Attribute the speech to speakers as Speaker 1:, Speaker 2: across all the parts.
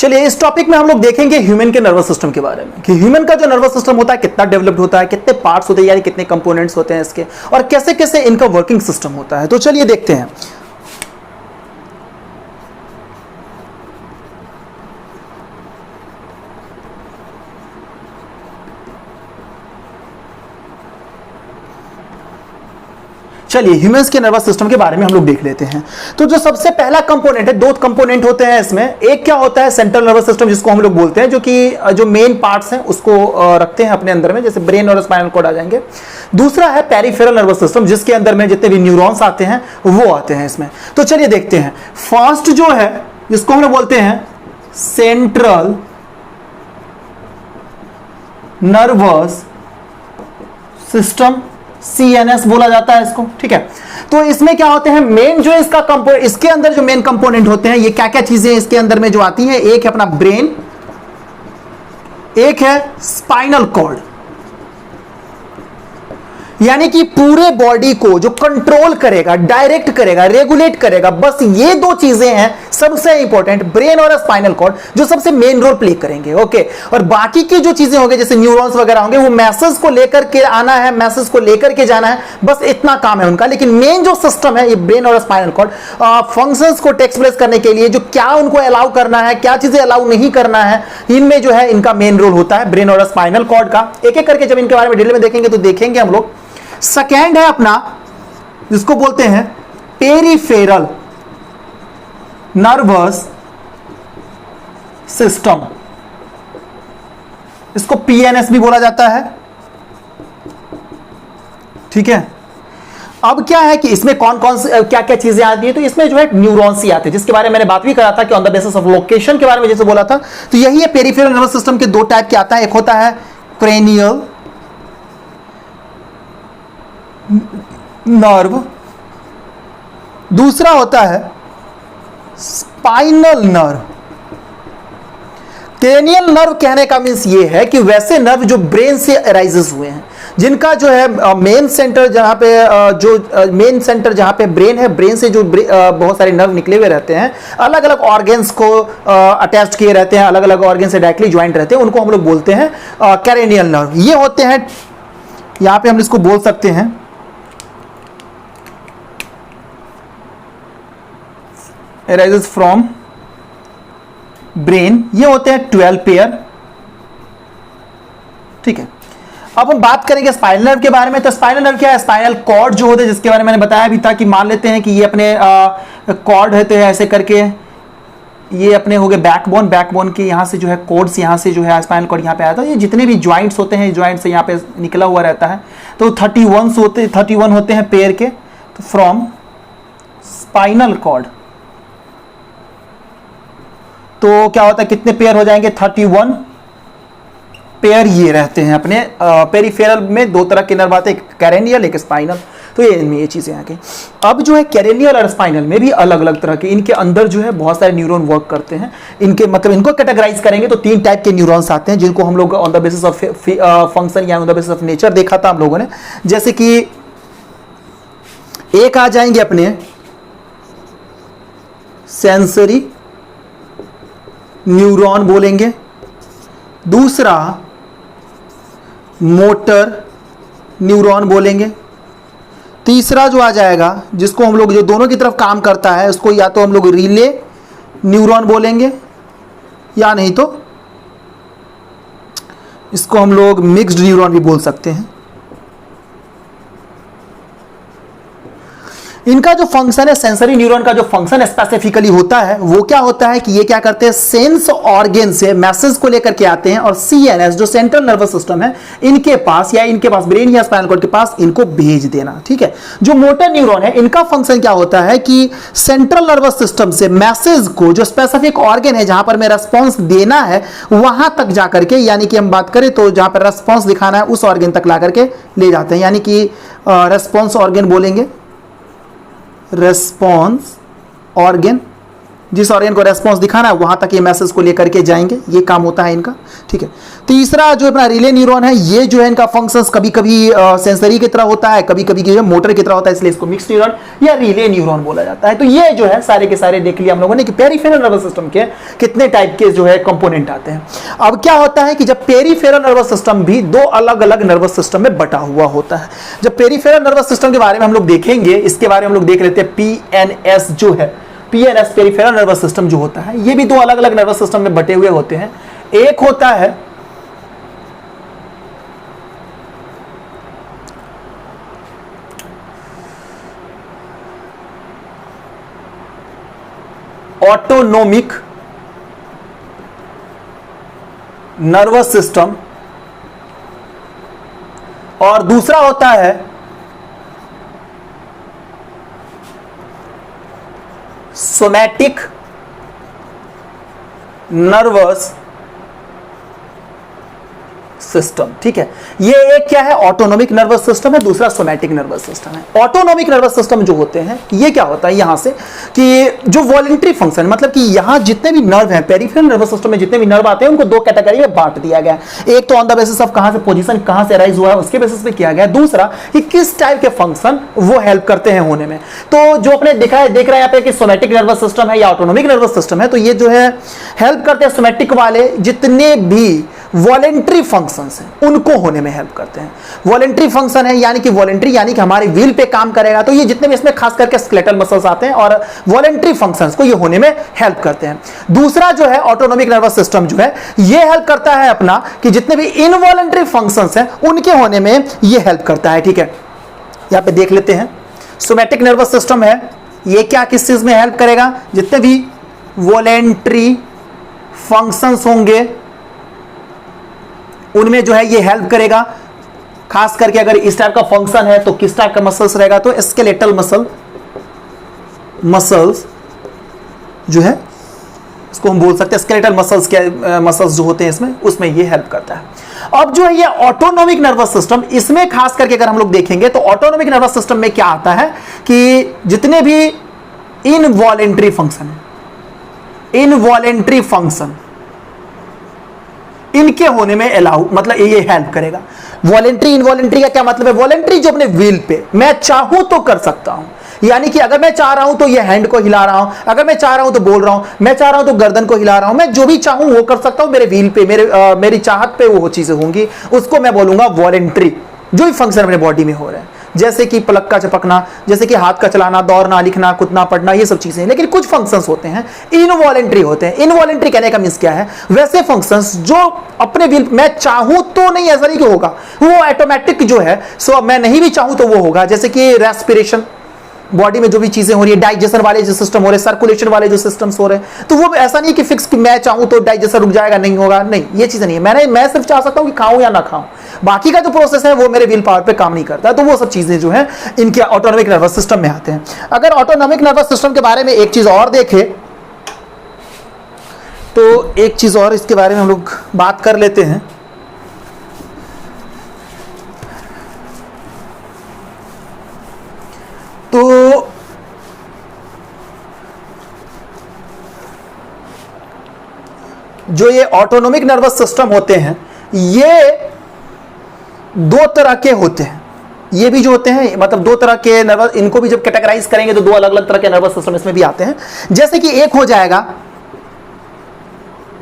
Speaker 1: चलिए इस टॉपिक में हम लोग देखेंगे ह्यूमन के नर्वस सिस्टम के बारे में, कि ह्यूमन का जो नर्वस सिस्टम होता है कितना डेवलप्ड होता है, कितने पार्ट्स होते हैं, यानी कितने कंपोनेंट्स होते हैं इसके, और कैसे कैसे इनका वर्किंग सिस्टम होता है। तो चलिए देखते हैं। चलिए ह्यूमंस के नर्वस सिस्टम के बारे में हम लोग देख लेते हैं। तो जो सबसे पहला कंपोनेंट है, दो कंपोनेंट होते हैं इसमें। एक क्या होता है सेंट्रल नर्वस सिस्टम, जिसको हम लोग बोलते हैं, जो कि जो मेन पार्ट्स हैं उसको रखते हैं अपने अंदर में, जैसे ब्रेन और स्पाइनल कॉर्ड आ जाएंगे। दूसरा है पेरिफेरल नर्वस सिस्टम, जिसके अंदर में जितने भी न्यूरॉन्स आते हैं वो आते हैं इसमें। तो चलिए देखते हैं। फर्स्ट जो है जिसको हम लोग बोलते हैं सेंट्रल नर्वस सिस्टम, CNS बोला जाता है इसको, ठीक है। तो इसमें क्या होते हैं, मेन जो इसका इसके अंदर जो मेन कंपोनेंट होते हैं, ये क्या क्या चीजें इसके अंदर में जो आती हैं, एक है अपना ब्रेन, एक है स्पाइनल कॉर्ड, यानी कि पूरे बॉडी को जो कंट्रोल करेगा, डायरेक्ट करेगा, रेगुलेट करेगा, बस ये दो चीजें हैं सबसे इंपॉर्टेंट, ब्रेन और स्पाइनल कॉर्ड, जो सबसे मेन रोल प्ले करेंगे। ओके, और बाकी की जो चीजें होंगे जैसे न्यूरॉन्स वगैरह होंगे, वो मैसेज को लेकर के आना है, मैसेज को लेकर के जाना है, बस इतना काम है उनका। लेकिन मेन जो सिस्टम है ये ब्रेन और स्पाइनल कॉर्ड, फंक्शंस को टेक्स प्लेस करने के लिए जो क्या उनको अलाउ करना है, क्या चीजें अलाउ नहीं करना है, इनमें जो है इनका मेन रोल होता है ब्रेन और स्पाइनल कॉर्ड का। एक एक करके जब इनके बारे में डिटेल में देखेंगे तो देखेंगे हम लोग। सेकेंड है अपना, जिसको बोलते हैं पेरिफेरल नर्वस सिस्टम, इसको PNS भी बोला जाता है, ठीक है। अब क्या है कि इसमें कौन कौन से क्या क्या चीजें आती है, तो इसमें जो है न्यूरॉन्स ही आते हैं, जिसके बारे में मैंने बात भी करा था कि on the basis of location के बारे में जैसे बोला था। तो यही है पेरिफेरल नर्वस सिस्टम के दो टाइप के आता है, एक होता है क्रेनियल नर्व, दूसरा होता है स्पाइनल नर्व। क्रेनियल नर्व कहने का मीन्स ये है कि वैसे नर्व जो ब्रेन से अराइजेस हुए हैं, जिनका जो है मेन सेंटर जहां पे मेन सेंटर जहां पे ब्रेन है, ब्रेन से जो बहुत सारे नर्व निकले हुए रहते हैं, अलग अलग ऑर्गन्स को अटैच किए रहते हैं, अलग अलग ऑर्गन से डायरेक्टली ज्वाइंट रहते हैं, उनको हम लोग बोलते हैं क्रेनियल नर्व। ये होते हैं, यहां पे हम इसको बोल सकते हैं arises from brain। ये होते हैं 12 पेयर, ठीक है। अब हम बात करेंगे स्पाइनल नर्व के बारे में। तो स्पाइनल नर्व क्या है, स्पाइनल कॉर्ड जो होते हैं, जिसके बारे में मैंने बताया भी था कि मान लेते हैं कि ये अपने कॉर्ड होते हैं ऐसे करके, ये अपने हो गए बैकबोन, बैकबोन के यहाँ से जो है कॉर्ड्स, यहाँ से जो है स्पाइनल कॉर्ड यहाँ पे आया था। ये जितने भी ज्वाइंट्स होते हैं, ज्वाइंट से यहाँ पे निकला हुआ रहता है। तो 31 होते हैं पेयर के, तो फ्रॉम स्पाइनल कॉर्ड। तो क्या होता है, कितने पेयर हो जाएंगे, 31 पेयर ये रहते हैं अपने पेरिफेरल में। दो तरह के नर्व आते हैं, एक कैरेनियल एक स्पाइनल। तो ये चीजें आ गई। अब जो है कैरेनियल और स्पाइनल में भी अलग अलग तरह के, इनके अंदर जो है बहुत सारे न्यूरॉन वर्क करते हैं। इनके मतलब इनको कैटेगराइज करेंगे तो 3 टाइप के न्यूरॉन्स आते हैं, जिनको हम लोग on the basis of function या on the basis of nature देखा था हम लोगों ने। जैसे कि एक आ जाएंगे अपने सेंसरी न्यूरॉन बोलेंगे, दूसरा मोटर न्यूरॉन बोलेंगे, तीसरा जो आ जाएगा जिसको हम लोग जो दोनों की तरफ काम करता है उसको या तो हम लोग रिले न्यूरॉन बोलेंगे, या नहीं तो इसको हम लोग मिक्स्ड न्यूरॉन भी बोल सकते हैं। इनका जो फंक्शन है, सेंसरी न्यूरॉन का जो फंक्शन स्पेसिफिकली होता है, वो क्या होता है कि ये क्या करते हैं, सेंस ऑर्गन से मैसेज को लेकर के आते हैं और CNS जो सेंट्रल नर्वस सिस्टम है इनके पास, या इनके पास ब्रेन या स्पाइनल कॉर्ड के पास इनको भेज देना, ठीक है। जो मोटर न्यूरॉन है, इनका फंक्शन क्या होता है कि सेंट्रल नर्वस सिस्टम से मैसेज को, जो स्पेसिफिक ऑर्गन है जहां पर मैं रेस्पॉन्स देना है वहां तक जाकर के, यानी कि हम बात करें तो जहां पर रेस्पॉन्स दिखाना है उस ऑर्गन तक ला करके ले जाते हैं, यानी कि रेस्पॉन्स ऑर्गन बोलेंगे, रेस्पॉन्स ऑर्गन जिस ऑर्गन को रेस्पॉन्स दिखाना है वहां तक ये मैसेज को लेकर के जाएंगे, ये काम होता है इनका, ठीक है। तीसरा जो अपना रिले न्यूरॉन है, ये जो है इनका फंक्शंस कभी कभी सेंसरी की तरह होता है, कभी कभी जो है मोटर की तरह होता है, इसलिए इसको मिक्स न्यूरॉन या रिले न्यूरॉन बोला जाता है। तो ये जो है सारे के सारे देख लिया हम लोगों ने कि पेरिफेरल नर्वस सिस्टम के कितने टाइप के जो है कंपोनेंट आते हैं। अब क्या होता है कि जब पेरिफेरल नर्वस सिस्टम भी दो अलग अलग नर्वस सिस्टम में बटा हुआ होता है। जब पेरिफेरल नर्वस सिस्टम के बारे में हम लोग देखेंगे, इसके बारे में हम लोग देख लेते हैं पीएनएस जो है, पीएनएस पेरिफेरल नर्वस सिस्टम जो होता है, ये भी दो अलग अलग नर्वस सिस्टम में बटे हुए होते हैं। एक होता है ऑटोनोमिक नर्वस सिस्टम और दूसरा होता है सोमैटिक नर्वस सिस्टम, ठीक है। ये एक क्या है, ऑटोनोमिक नर्वस सिस्टम है, दूसरा सोमैटिक नर्वस सिस्टम है। ऑटोनोमिक नर्वस सिस्टम जो होते हैं, ये क्या होता है यहां से कि जो वॉलंटरी फंक्शन, मतलब कि यहां जितने भी नर्व हैं पेरिफेरल नर्वस सिस्टम में, जितने भी नर्व आते हैं उनको दो कैटेगरी में बांट दिया गया है। एक तो ऑन द बेसिस ऑफ कहां से पोजीशन, कहां से राइज हुआ है उसके बेसिस पे किया गया है। दूसरा कि किस टाइप के फंक्शन वो हेल्प करते हैं होने में। तो जो अपने देख रहे हैं यहाँ पे कि सोमैटिक नर्वस सिस्टम है या ऑटोनोमिक नर्वस सिस्टम है, तो ये जो है हेल्प करते हैं सोमैटिक वाले जितने भी वॉलेंट्री फंक्शंस हैं उनको होने में हेल्प करते हैं। वॉलेंट्री फंक्शन है यानी कि वॉलेंट्री यानी कि हमारे व्हील पे काम करेगा, तो ये जितने भी इसमें खास करके स्केलेटल मसल्स आते हैं और वॉलेंट्री फंक्शंस को ये होने में हेल्प करते हैं। दूसरा जो है ऑटोनोमिक नर्वस सिस्टम जो है ये हेल्प करता है अपना कि जितने भी इनवॉलेंट्री फंक्शंस हैं उनके होने में ये हेल्प करता है, ठीक है। यहां पे देख लेते हैं सोमैटिक नर्वस सिस्टम है, ये क्या किस चीज में हेल्प करेगा, जितने भी वॉलेंट्री फंक्शंस होंगे उनमें जो है ये हेल्प करेगा। खास करके अगर इस टाइप का फंक्शन है तो किस टाइप का मसल्स रहेगा, तो स्केलेटल मसल्स जो है इसको हम बोल सकते हैं स्केलेटल मसल्स के मसल्स जो होते हैं इसमें, उसमें ये हेल्प करता है। अब जो है ये ऑटोनोमिक नर्वस सिस्टम, इसमें खास करके अगर हम लोग देखेंगे तो ऑटोनोमिक नर्वस सिस्टम में क्या आता है कि जितने भी इनवॉलेंट्री फंक्शन है, इनवॉलेंट्री फंक्शन इनके होने में अलाउ, मतलब ये हेल्प करेगा। वॉलेंट्री इनवॉलेंट्री का क्या मतलब है, वॉलेंट्री जो अपने व्हील पे मैं चाहूं तो कर सकता हूं, यानी कि अगर मैं चाह रहा हूं तो ये हैंड को हिला रहा हूं, अगर मैं चाह रहा हूं तो बोल रहा हूं, मैं चाह रहा हूं तो गर्दन को हिला रहा हूं, मैं जो भी चाहूं वो कर सकता हूं, मेरे व्हील पे मेरी चाहत पे वो चीजें होंगी, उसको मैं बोलूंगा वॉलेंट्री। जो भी फंक्शन अपने बॉडी में हो रहे हैं, जैसे कि पलक का झपकना, जैसे कि हाथ का चलाना, दौड़ना, लिखना, कूदना, पढ़ना, ये सब चीजें। लेकिन कुछ फंक्शंस होते हैं इनवॉलेंट्री होते हैं। इनवॉलेंट्री कहने का मींस क्या है, वैसे फंक्शंस जो अपने व्हील मैं चाहूं तो नहीं, ऐसा नहीं कि होगा, वो ऑटोमेटिक जो है सो मैं नहीं भी चाहूं तो वो होगा। जैसे कि रेस्पिरेशन, बॉडी में जो भी चीजें हो रही है, डाइजेशन वाले जो सिस्टम हो रहे हैं, सर्कुलेशन वाले जो सिस्टम्स हो रहे हैं, तो वो ऐसा नहीं कि फिक्स कि मैं चाहूं तो डाइजेशन रुक जाएगा, नहीं होगा, नहीं, ये चीजें नहीं है। मैं सिर्फ चाह सकता हूं कि खाऊं या ना खाऊं, बाकी का जो प्रोसेस है वो मेरे विल पावर पे काम नहीं करता है। तो वो सब चीजें जो है इनके ऑटोनोमिक नर्वस सिस्टम में आते हैं। अगर ऑटोनोमिक नर्वस सिस्टम के बारे में एक चीज और देखें तो एक चीज और इसके बारे में हम लोग बात कर लेते हैं। तो जो ये ऑटोनोमिक नर्वस सिस्टम होते हैं ये दो तरह के होते हैं। ये भी जो होते हैं मतलब दो तरह के नर्वस, इनको भी जब कैटेगराइज करेंगे तो दो अलग अलग तरह के नर्वस सिस्टम इसमें भी आते हैं। जैसे कि एक हो जाएगा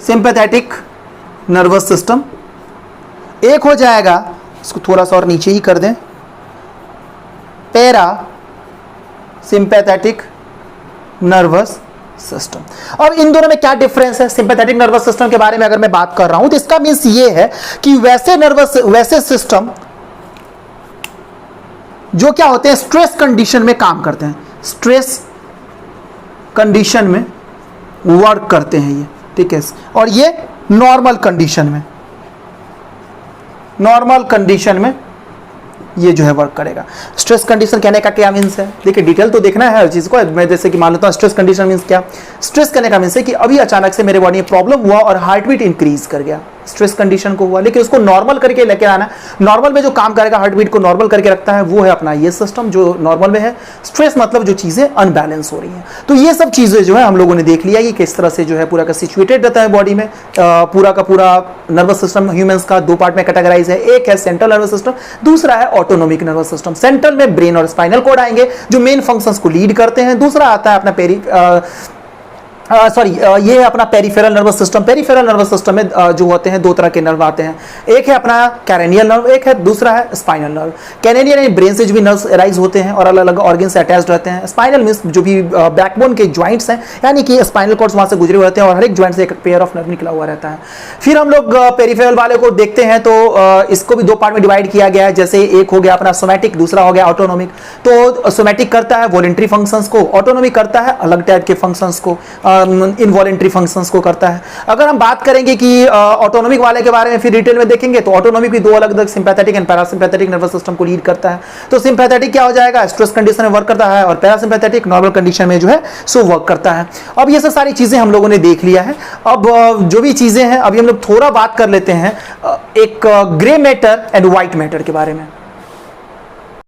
Speaker 1: सिंपैथेटिक नर्वस सिस्टम, एक हो जाएगा, इसको थोड़ा सा और नीचे ही कर दें, पैरा सिंपैथेटिक नर्वस सिस्टम। अब इन दोनों में क्या डिफरेंस है, सिंपैथेटिक नर्वस सिस्टम के बारे में अगर मैं बात कर रहा हूं तो इसका मींस ये है कि वैसे सिस्टम जो क्या होते हैं स्ट्रेस कंडीशन में काम करते हैं, स्ट्रेस कंडीशन में वर्क करते हैं ये, ठीक है। और ये नॉर्मल कंडीशन में ये जो है वर्क करेगा। स्ट्रेस कंडीशन कहने का क्या मीन्स है, देखिए डिटेल तो देखना है हर चीज को। मैं जैसे कि मान लेता हूं स्ट्रेस कंडीशन मीन्स क्या, स्ट्रेस करने का मीन्स है कि अभी अचानक से मेरे बॉडी में प्रॉब्लम हुआ और हार्ट बीट इंक्रीज कर गया, स्ट्रेस कंडीशन को हुआ, लेकिन उसको नॉर्मल करके लेके आना। नॉर्मल में जो काम करेगा, हार्ट बीट को नॉर्मल करके रखता है, वो है अपना ये सिस्टम जो नॉर्मल में है। स्ट्रेस मतलब जो चीजें अनबैलेंस हो रही हैं। तो ये सब चीजें जो है हम लोगों ने देख लिया कि किस तरह से जो है पूरा का सिचुएटेड रहता है बॉडी में। पूरा का पूरा नर्वस सिस्टम ह्यूमंस का दो पार्ट में कैटेगराइज है। एक है सेंट्रल नर्वस सिस्टम, दूसरा है ऑटोनोमिक नर्वस सिस्टम। सेंट्रल में ब्रेन और स्पाइनल कॉर्ड आएंगे जो मेन फंक्शंस को लीड करते हैं। दूसरा आता है अपना ये है अपना peripheral nervous system. Peripheral nervous system में जो होते हैं दो तरह के नर्व आते हैं, एक है अपना कैरेनियल नर्व, एक है दूसरा है स्पाइनल नर्व। कैरेनियल यानी ब्रेन से जो भी नर्व्स अराइज होते हैं और अलग अलग ऑर्गन से अटैच्ड रहते हैं। स्पाइनल मींस जो भी बैकबोन के ज्वाइंट्स हैं, यानी कि स्पाइनल कॉर्ड्स वहां से गुजरे हुए रहते हैं और हर एक ज्वाइंट से एक पेयर ऑफ नर्व निकला हुआ रहता है। फिर हम लोग पेरिफेरल वाले को देखते हैं तो इसको भी दो पार्ट में डिवाइड किया गया है। जैसे एक हो गया अपना सोमैटिक, दूसरा हो गया ऑटोनोमिक। तो सोमैटिक करता है वॉलंटरी फंक्शंस को, ऑटोनोमिक करता है अलग टाइप के फंक्शंस को, इनवॉलंटरी फंक्शंस को करता है। अगर हम बात करेंगे कि ऑटोनोमिक वाले के बारे में फिर डिटेल में देखेंगे तो ऑटोनोमिक भी दो अलग अलग sympathetic and parasympathetic nervous system को लीड करता है। तो सिंपैथेटिक क्या हो जाएगा, स्ट्रेस कंडीशन में वर्क करता है, और पैरासिम्पैथेटिक नॉर्मल कंडीशन में जो है सो वर्क करता है। अब ये सब सारी चीजें हम लोगों ने देख लिया है। अब जो भी चीजें हैं अभी हम लोग थोड़ा बात कर लेते हैं एक grey matter and white matter के बारे में।